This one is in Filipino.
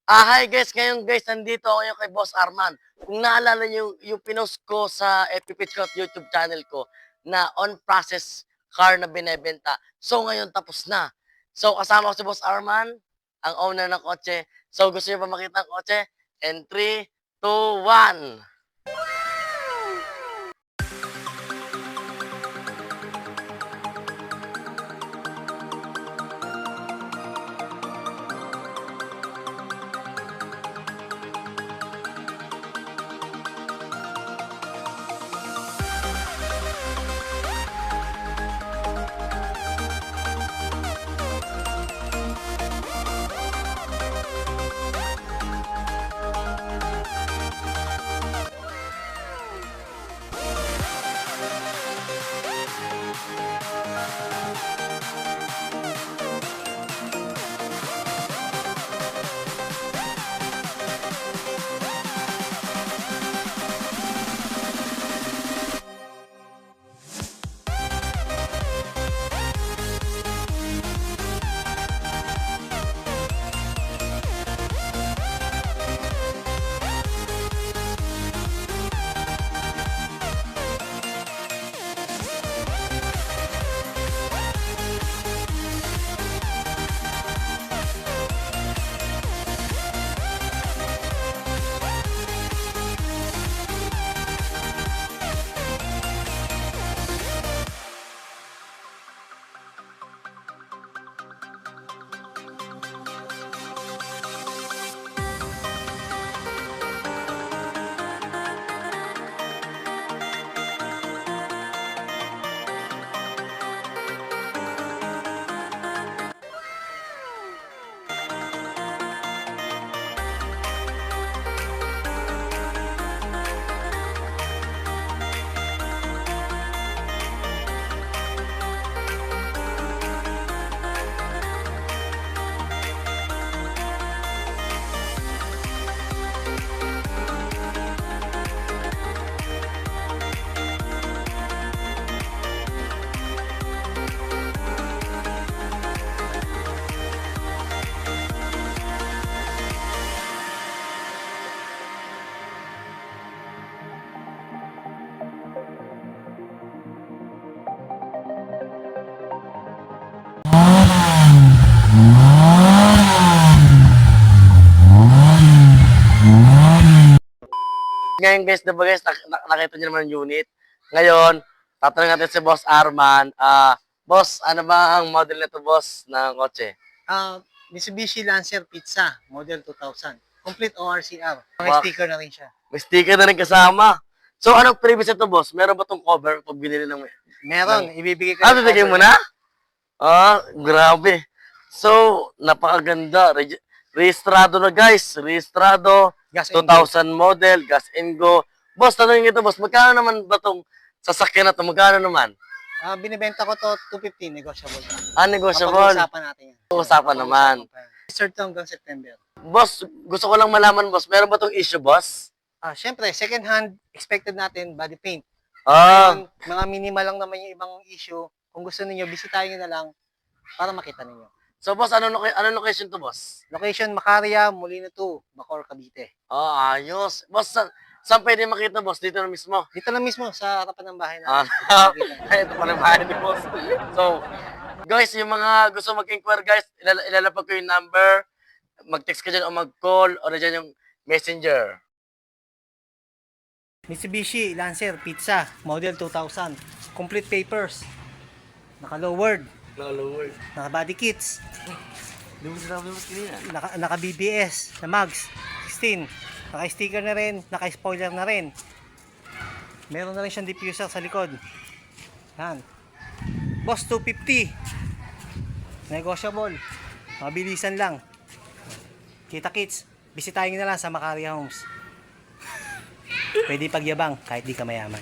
Hi guys, ngayon guys, nandito ako ngayon kay Boss Arman. Kung naalala niyo yung pinost ko sa FB page ko at YouTube channel ko na on-process car na binebenta. So ngayon tapos na. So kasama ko si Boss Arman, ang owner ng kotse. So gusto niyo ba makita ang kotse? And 3, 2, 1. Ngayon guys, diba guys, nakita niyo naman yung unit. Ngayon, tatanungin natin si Boss Arman. Boss, ano ba ang model nito boss ng kotse? Mitsubishi Lancer Pizza, model 2000. Complete ORCR. May Wow. sticker na rin siya. May sticker na rin kasama. So, anong previous ito, boss? Meron ba itong cover pag binili ng... Meron, ibibigay ko. bibigay mo na? Grabe. So, napakaganda. Rehistrado na, guys. Rehistrado. Gas and 2000 model. Gas and go. Boss, tanongin kita, boss. Magkano naman ba itong sasakyan na ito? Magkano naman? Binibenta ko to 250, negotiable. Negotiable. Pag-uusapan natin yan. Usapan naman. Start to hanggang September. Boss, gusto ko lang malaman, boss. Meron ba itong issue, boss? Syempre, second hand, expected natin body paint. Mga minimal lang naman yung ibang issue. Kung gusto niyo bisitahin niyo na lang para makita niyo. So, boss, ano location to, boss? Location, Macaria, Molino 2, Bacoor, Cavite. Ayos. Boss, saan pwede makita, boss? Dito na mismo. Dito lang mismo, sa harapan ng bahay natin. Ito pa rin bahay ni boss. So, guys, yung mga gusto mag-inquire, guys, ilalapag ko yung number. Mag-text ka dyan o mag-call o na dyan yung messenger. Mitsubishi Lancer Pizza, model 2000. Complete papers. Naka-lowered. Naka-body kits. Naka-BBS na mags. 16. Naka-sticker na rin. Naka-spoiler na rin. Meron na rin siyang diffuser sa likod. Yan. Boss, 250. Negotiable. Mabilisan lang. Kita kits. Bisitahin nyo na lang sa Macaria Homes. Pwede pagyabang kahit di ka mayaman.